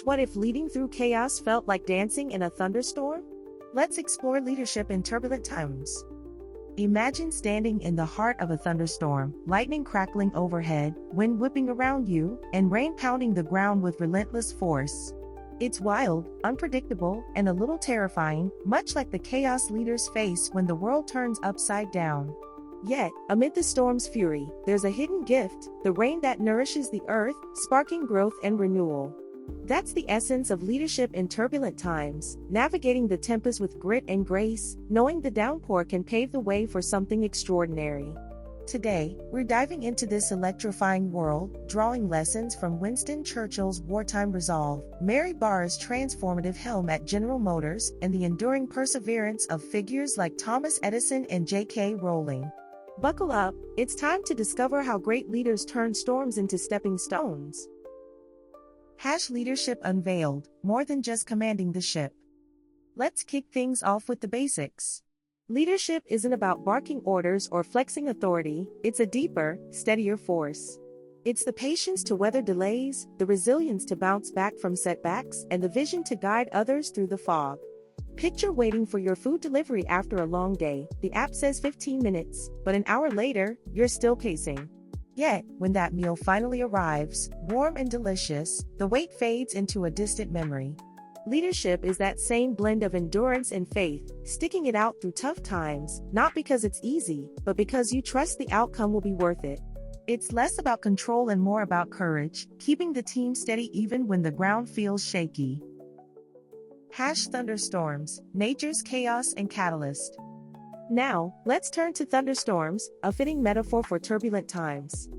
What if leading through chaos felt like dancing in a thunderstorm? Let's explore leadership in turbulent times. Imagine standing in the heart of a thunderstorm, lightning crackling overhead, wind whipping around you, and rain pounding the ground with relentless force. It's wild, unpredictable, and a little terrifying, much like the chaos leaders face when the world turns upside down. Yet, amid the storm's fury, there's a hidden gift, the rain that nourishes the earth, sparking growth and renewal. That's the essence of leadership in turbulent times, navigating the tempest with grit and grace, knowing the downpour can pave the way for something extraordinary. Today, we're diving into this electrifying world, drawing lessons from Winston Churchill's wartime resolve, Mary Barra's transformative helm at General Motors, and the enduring perseverance of figures like Thomas Edison and J.K. Rowling. Buckle up, it's time to discover how great leaders turn storms into stepping stones. Leadership unveiled, more than just commanding the ship. Let's kick things off with the basics. Leadership isn't about barking orders or flexing authority, it's a deeper, steadier force. It's the patience to weather delays, the resilience to bounce back from setbacks, and the vision to guide others through the fog. Picture waiting for your food delivery after a long day. The app says 15 minutes, but an hour later, you're still pacing. Yet, when that meal finally arrives, warm and delicious, the wait fades into a distant memory. Leadership is that same blend of endurance and faith, sticking it out through tough times, not because it's easy, but because you trust the outcome will be worth it. It's less about control and more about courage, keeping the team steady even when the ground feels shaky. Thunderstorms, nature's chaos and catalyst. Now, let's turn to thunderstorms, a fitting metaphor for turbulent times.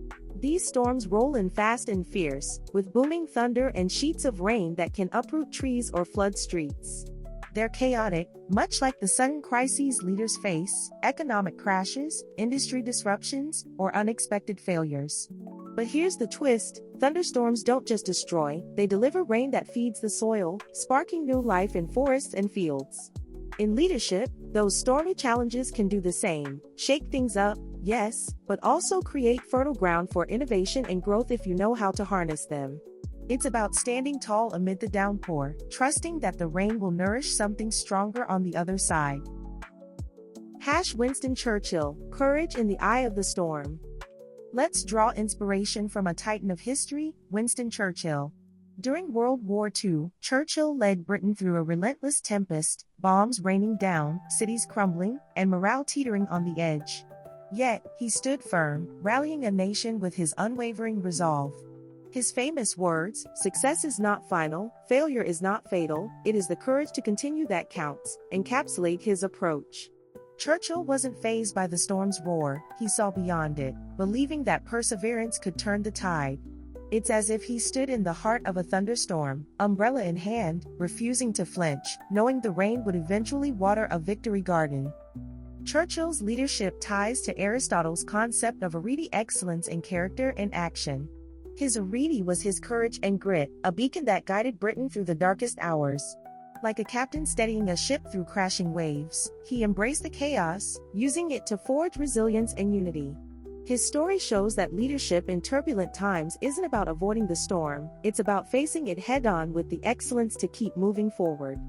These storms roll in fast and fierce, with booming thunder and sheets of rain that can uproot trees or flood streets. They're chaotic, much like the sudden crises leaders face, economic crashes, industry disruptions, or unexpected failures. But here's the twist, thunderstorms don't just destroy, they deliver rain that feeds the soil, sparking new life in forests and fields. In leadership, those stormy challenges can do the same, shake things up, yes, but also create fertile ground for innovation and growth if you know how to harness them. It's about standing tall amid the downpour, trusting that the rain will nourish something stronger on the other side. Winston Churchill, courage in the eye of the storm. Let's draw inspiration from a titan of history, Winston Churchill. During World War II, Churchill led Britain through a relentless tempest, bombs raining down, cities crumbling, and morale teetering on the edge. Yet, he stood firm, rallying a nation with his unwavering resolve. His famous words, "Success is not final, failure is not fatal, it is the courage to continue that counts," encapsulate his approach. Churchill wasn't fazed by the storm's roar, he saw beyond it, believing that perseverance could turn the tide. It's as if he stood in the heart of a thunderstorm, umbrella in hand, refusing to flinch, knowing the rain would eventually water a victory garden. Churchill's leadership ties to Aristotle's concept of arete, excellence in character and action. His arete was his courage and grit, a beacon that guided Britain through the darkest hours. Like a captain steadying a ship through crashing waves, he embraced the chaos, using it to forge resilience and unity. His story shows that leadership in turbulent times isn't about avoiding the storm, it's about facing it head-on with the excellence to keep moving forward.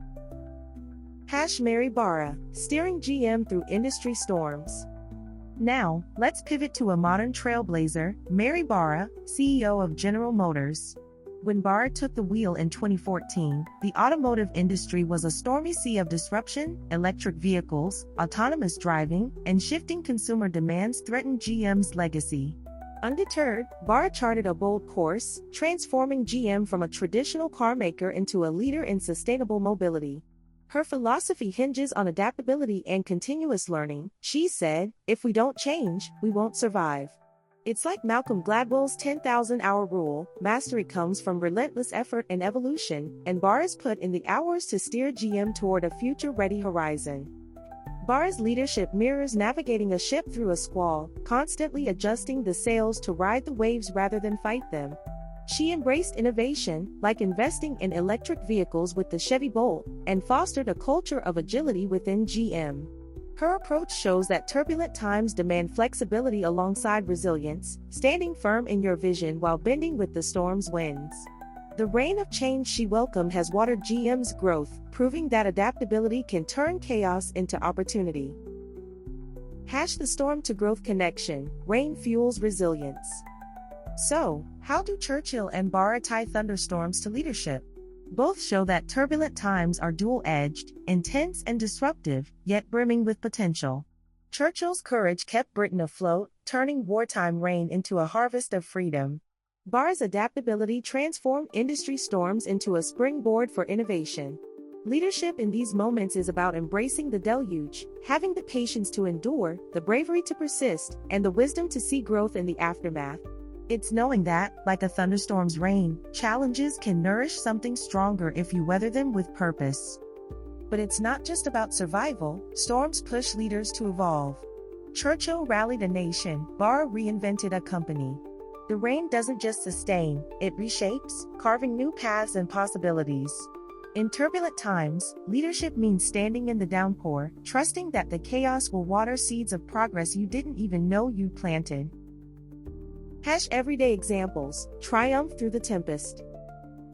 Mary Barra, steering GM through industry storms. Now, let's pivot to a modern trailblazer, Mary Barra, CEO of General Motors. When Barra took the wheel in 2014, the automotive industry was a stormy sea of disruption. Electric vehicles, autonomous driving, and shifting consumer demands threatened GM's legacy. Undeterred, Barra charted a bold course, transforming GM from a traditional car maker into a leader in sustainable mobility. Her philosophy hinges on adaptability and continuous learning. She said, "If we don't change, we won't survive." It's like Malcolm Gladwell's 10,000-hour rule, mastery comes from relentless effort and evolution, and Barra's put in the hours to steer GM toward a future-ready horizon. Barra's leadership mirrors navigating a ship through a squall, constantly adjusting the sails to ride the waves rather than fight them. She embraced innovation, like investing in electric vehicles with the Chevy Bolt, and fostered a culture of agility within GM. Her approach shows that turbulent times demand flexibility alongside resilience, standing firm in your vision while bending with the storm's winds. The reign of change she welcomed has watered GM's growth, proving that adaptability can turn chaos into opportunity. The storm to growth connection, rain fuels resilience. So, how do Churchill and Barra tie thunderstorms to leadership? Both show that turbulent times are dual-edged, intense and disruptive, yet brimming with potential. Churchill's courage kept Britain afloat, turning wartime rain into a harvest of freedom. Barra's adaptability transformed industry storms into a springboard for innovation. Leadership in these moments is about embracing the deluge, having the patience to endure, the bravery to persist, and the wisdom to see growth in the aftermath. It's knowing that, like a thunderstorm's rain, challenges can nourish something stronger if you weather them with purpose. But it's not just about survival, storms push leaders to evolve. Churchill rallied a nation, Barra reinvented a company. The rain doesn't just sustain, it reshapes, carving new paths and possibilities. In turbulent times, leadership means standing in the downpour, trusting that the chaos will water seeds of progress you didn't even know you planted. Everyday examples, triumph through the tempest.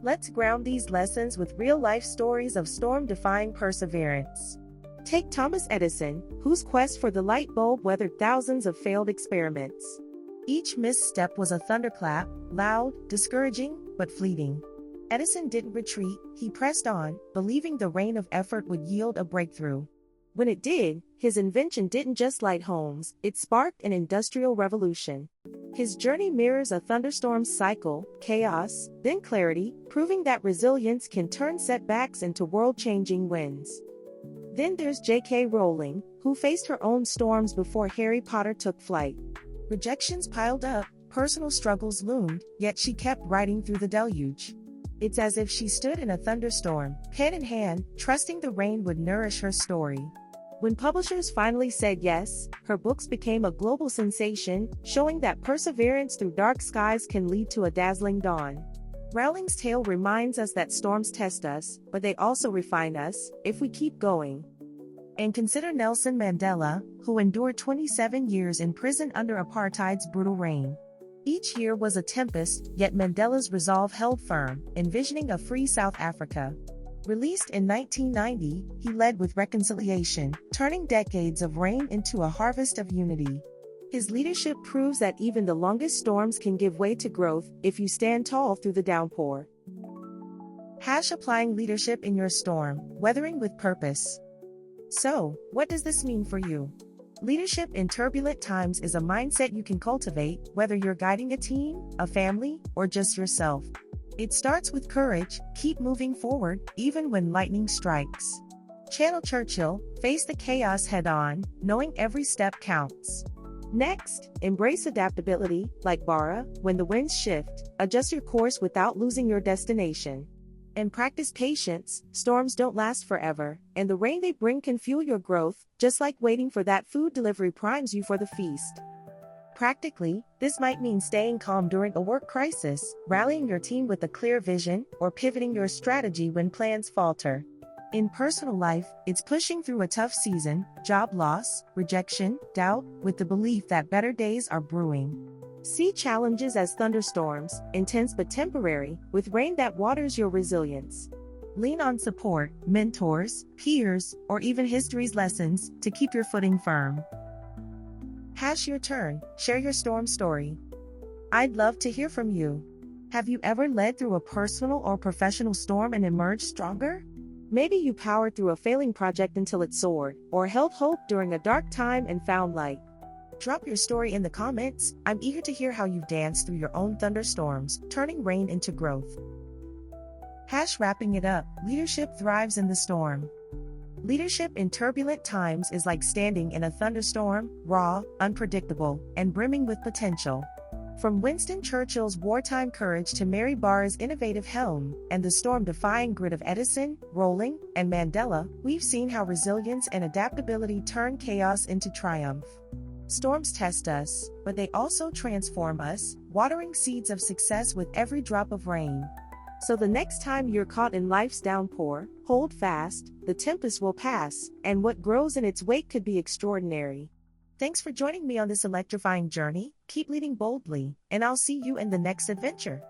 Let's ground these lessons with real-life stories of storm-defying perseverance. Take Thomas Edison, whose quest for the light bulb weathered thousands of failed experiments. Each misstep was a thunderclap, loud, discouraging, but fleeting. Edison didn't retreat, he pressed on, believing the rain of effort would yield a breakthrough. When it did, his invention didn't just light homes, it sparked an industrial revolution. His journey mirrors a thunderstorm's cycle, chaos, then clarity, proving that resilience can turn setbacks into world-changing wins. Then there's J.K. Rowling, who faced her own storms before Harry Potter took flight. Rejections piled up, personal struggles loomed, yet she kept writing through the deluge. It's as if she stood in a thunderstorm, pen in hand, trusting the rain would nourish her story. When publishers finally said yes, her books became a global sensation, showing that perseverance through dark skies can lead to a dazzling dawn. Rowling's tale reminds us that storms test us, but they also refine us, if we keep going. And consider Nelson Mandela, who endured 27 years in prison under apartheid's brutal reign. Each year was a tempest, yet Mandela's resolve held firm, envisioning a free South Africa. Released in 1990, he led with reconciliation, turning decades of rain into a harvest of unity. His leadership proves that even the longest storms can give way to growth if you stand tall through the downpour. Applying leadership in your storm, weathering with purpose. So, what does this mean for you? Leadership in turbulent times is a mindset you can cultivate, whether you're guiding a team, a family, or just yourself. It starts with courage, keep moving forward, even when lightning strikes. Channel Churchill, face the chaos head-on, knowing every step counts. Next, embrace adaptability, like Barra, when the winds shift, adjust your course without losing your destination. And practice patience, storms don't last forever, and the rain they bring can fuel your growth, just like waiting for that food delivery primes you for the feast. Practically, this might mean staying calm during a work crisis, rallying your team with a clear vision, or pivoting your strategy when plans falter. In personal life, it's pushing through a tough season, job loss, rejection, doubt, with the belief that better days are brewing. See challenges as thunderstorms, intense but temporary, with rain that waters your resilience. Lean on support, mentors, peers, or even history's lessons to keep your footing firm. Your turn, share your storm story. I'd love to hear from you. Have you ever led through a personal or professional storm and emerged stronger? Maybe you powered through a failing project until it soared, or held hope during a dark time and found light. Drop your story in the comments. I'm eager to hear how you've danced through your own thunderstorms, turning rain into growth. Wrapping it up, leadership thrives in the storm. Leadership in turbulent times is like standing in a thunderstorm, raw, unpredictable, and brimming with potential. From Winston Churchill's wartime courage to Mary Barra's innovative helm, and the storm-defying grit of Edison, Rowling, and Mandela, we've seen how resilience and adaptability turn chaos into triumph. Storms test us, but they also transform us, watering seeds of success with every drop of rain. So the next time you're caught in life's downpour, hold fast, the tempest will pass, and what grows in its wake could be extraordinary. Thanks for joining me on this electrifying journey, keep leading boldly, and I'll see you in the next adventure.